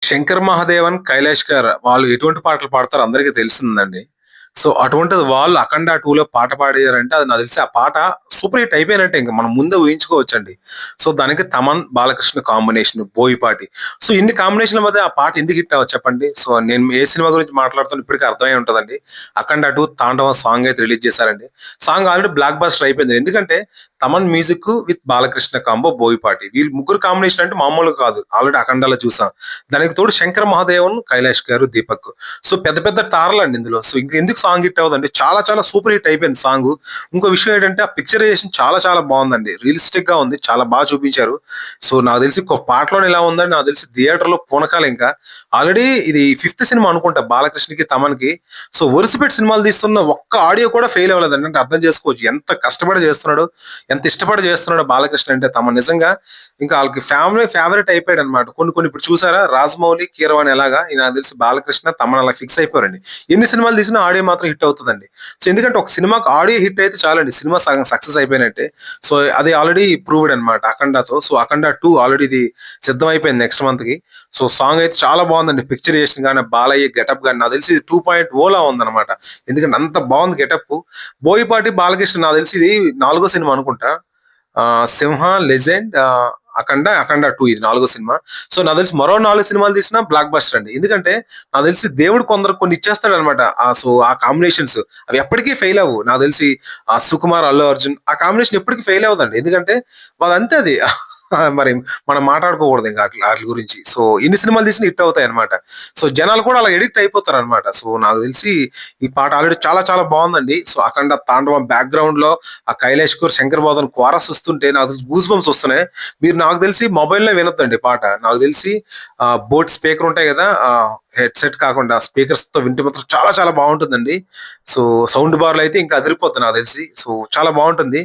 శంకర్ మహాదేవన్, కైలాష్ గారు వాళ్ళు ఎటువంటి పాటలు పాడతారో అందరికీ తెలిసిందండి. సో, అటువంటిది వాళ్ళు 'అఖండ 2లో పాట పాడారంటే అది నాకు తెలిసి ఆ పాట సూపర్ హిట్ అయిపోయినట్టే ఇంక మనం ముందే ఊహించుకోవచ్చండి. సో, దానికి తమన్, బాలకృష్ణ కాంబినేషన్, బోయపాటి. సో, ఇన్ని కాంబినేషన్‌ల మధ్య ఆ పాట ఎందుకు హిట్ అవ్వదు చెప్పండి? సో, నేను ఏ సినిమా గురించి మాట్లాడుతున్నా ఇప్పటికి అర్థమై ఉంటదండి. 'అఖండ 2 తాండవం' సాంగ్ అయితే రిలీజ్ చేశారండి. సాంగ్ ఆల్రెడీ బ్లాక్ బస్టర్ అయిపోయింది. ఎందుకంటే Thaman music with Balakrishna combo, Boyapati. వీళ్ళు ముగ్గురు కాంబినేషన్ అంటే మామూలుగా కాదు. ఆల్రెడీ 'అఖండలో' చూసాం. దానికి తోడు శంకర్ మహాదేవన్, కైలాష్ గారు, దీపక్. సో పెద్ద పెద్ద టార్లండి ఇందులో. సో ఇంకెందుకు సాంగ్ హిట్ అవ్వదండి? చాలా చాలా సూపర్ హిట్ అయిపోయింది సాంగు. ఇంకో విషయం ఏంటంటే ఆ పిక్చరైజేషన్ చాలా చాలా బాగుందండి. రియలిస్టిక్ గా ఉంది. చాలా బాగా చూపించారు. సో నాకు తెలిసి ఒక పాటలోనే ఇలా ఉందని నాకు తెలిసి థియేటర్ లో పూనకాలు ఇంకా. ఆల్రెడీ ఇది ఫిఫ్త్ సినిమా అనుకుంటా బాలకృష్ణకి, తమన్‌కి. సో వరుసపెట్టి సినిమాలు తీస్తున్న ఒక్క ఆడియో కూడా ఫెయిల్ అవ్వలేదండి. అంటే అర్థం చేసుకోవచ్చు ఎంత కష్టపడి చేస్తున్నాడో, ఎంత ఇష్టపడి చేస్తున్నాడో బాలకృష్ణ అంటే. తమన్ నిజంగా ఇంకా ఆళ్ళకి ఫ్యామిలీ ఫేవరెట్ అయిపోయాడన్నమాట. కొన్ని కొన్ని ఇప్పుడు చూసారా 'రాజమౌళి', 'కీరవాణి' ఎలాగా నాకు తెలిసి బాలకృష్ణ, తమన్ అలా ఫిక్స్ అయిపోయారండి. ఎన్ని సినిమాలు తీసినా ఆడియో మాత్రం హిట్ అవుతదండి. సో ఎందుకంటే ఒక సినిమాకి ఆడియో హిట్ అయితే చాలండి. సినిమా సగం సక్సెస్ అయిపోయినట్టే. సో అది ఆల్రెడీ ప్రూవ్డ్ అన్నమాట 'అఖండ'తో. సో 'అఖండ 2' ఆల్రెడీ ఇది సిద్ధమైపోయింది నెక్స్ట్ మంత్‌కి. సో సాంగ్ అయితే చాలా బాగుందండి. పిక్చరైజేషన్ గాని, బాలయ్య గెటప్ గాని నాకు తెలిసి ఇది 2.0 ఉందన్నమాట. ఎందుకంటే అంత బాగుంది గెటప్. బోయపాటి, బాలకృష్ణ నాకు తెలిసి ఇది 4గో సినిమా అనుకుంటా. 'సింహ', 'లెజెండ్', 'అఖండ 2' ఇది 4గో సినిమా. సో నాకు తెలిసి మరో 4 సినిమాలు తీసినా బ్లాక్ బస్టర్ అండి. ఎందుకంటే నాకు తెలిసి దేవుడు కొందరు కొన్ని ఇచ్చేస్తాడన్నమాట. సో ఆ కాంబినేషన్స్ అవి ఎప్పటికీ ఫెయిల్ అవ్వవు. నాకు తెలిసి 'సుకుమార్', 'అల్లు అర్జున్' ఆ కాంబినేషన్ ఎప్పటికీ ఫెయిల్ అవ్వదండి. ఎందుకంటే వాళ్ళంతే అది. మరి మనం మాట్లాడుకోకూడదు ఇంకా ఆట్లి గురించి. సో ఎన్ని సినిమాలు తీసినా హిట్ అవుతాయన్నమాట. సో జనాలు కూడా అలా ఎడిక్ట్ అయిపోతారన్నమాట. సో నాకు తెలిసి ఈ పాట ఆల్రెడీ చాలా చాలా బాగుందండి. సో 'అఖండ తాండవం' బ్యాక్‌గ్రౌండ్‌లో ఆ 'కైలాష్ కూర్', 'శంకర్ మహాదేవన్' కోరస్ వస్తుంటే నాకు తెలిసి గూస్ బంప్స్ వస్తున్నాయి. మీరు నాకు తెలిసి మొబైల్‌లో వినొద్దండి పాట. నాకు తెలిసి బోట్ స్పీకర్ ఉంటాయి కదా! హెడ్‌సెట్ కాకుండా స్పీకర్స్‌తో వింటే మాత్రం చాలా చాలా బాగుంటుందండి. సో సౌండ్ బార్‌లో అయితే ఇంకా అదిరిపోద్ది నాకు తెలిసి. సో చాలా బాగుంటుంది.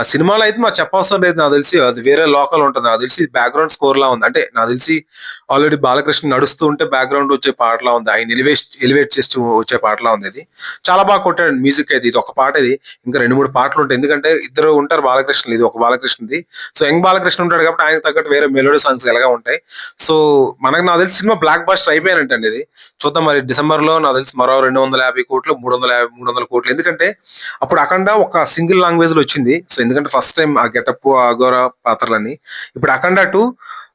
సినిమాలో అయితే మాకు చెప్పవసరం లేదు నాకు తెలిసి. అది వేరే లోకంలో ఉంటది. నాకు తెలిసి బ్యాక్‌గ్రౌండ్ స్కోర్‌లా ఉంది. అంటే నాకు తెలిసి ఆల్రెడీ బాలకృష్ణ నడుస్తూ ఉంటే బ్యాక్‌గ్రౌండ్ వచ్చే పాటలా ఉంది. ఆయన ఎలివేట్ చేస్తూ వచ్చే పాటలా ఉంది ఇది. చాలా బాగా కొట్టాడండి మ్యూజిక్ అయితే. ఇది ఒక పాట ఇది. ఇంకా 2, 3 పాటలుంటాయి. ఎందుకంటే ఇద్దరు ఉంటారు బాలకృష్ణలు. ఇది ఒక బాలకృష్ణది. సో యంగ్ బాలకృష్ణ ఉంటాడు కాబట్టి ఆయనకు తగ్గట్టు వేరే మెలోడీ సాంగ్స్ ఎలాగా ఉంటాయి. సో నాకు తెలిసి సినిమా బ్లాక్ బస్టర్ అయిపోయినట్టండి ఇది. చూద్దాం మరి డిసెంబర్‌లో నాకు తెలిసి మరో 250,00,00,000, 300,00,00,000 ఎందుకంటే అప్పుడు 'అఖండ' ఒక సింగిల్ లాంగ్వేజ్‌లో వచ్చింది. సో ఎందుకంటే ఫస్ట్ టైమ్ ఆ గెటప్, ఆ అఘోర పాత్రలన్నీ. ఇప్పుడు 'అఖండ 2'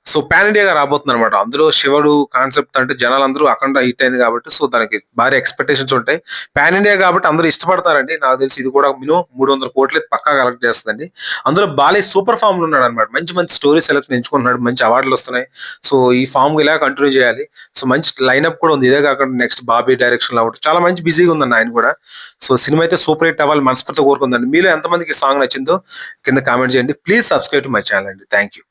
సో పాన్ ఇండియాగా రాబోతుందన్నమాట. అందులో శివుడు కాన్సెప్ట్ అంటే జనాలందరూ 'అఖండ' హిట్ అయింది కాబట్టి సో దానికి భారీ ఎక్స్‌పెక్టేషన్స్ ఉంటాయి. పాన్ ఇండియా కాబట్టి అందరూ ఇష్టపడతారండి. నాకు తెలిసి ఇది కూడా మినిమమ్ 300,00,00,000 అయితే పక్కా కలెక్ట్ చేస్తదండి. అందులో బాలయ్య సూపర్ ఫామ్‌లో ఉన్నాడన్నమాట. మంచి మంచి స్టోరీ సెలెక్షన్ ఎంచుకుంటున్నాడు. మంచి అవార్డులు వస్తున్నాయి. సో ఈ ఫార్మ్ ఇలా కంటిన్యూ చేయాలి. సో మంచి లైనప్ కూడా ఉంది. ఇదే కాకుండా నెక్స్ట్ 'బాబీ' డైరెక్షన్‌లో ఒకటి చాలా మంచి బిజీగా ఉందండి ఆయన కూడా. సో సినిమా అయితే సూపర్ హిట్ అవ్వాలని మనస్ఫూర్తిగా కోరుకుందండి. మీలో ఎంతమందికి ఈ సాంగ్ నచ్చిందో కింద కామెంట్ చేయండి. Please subscribe to my channel అండి. Thank you.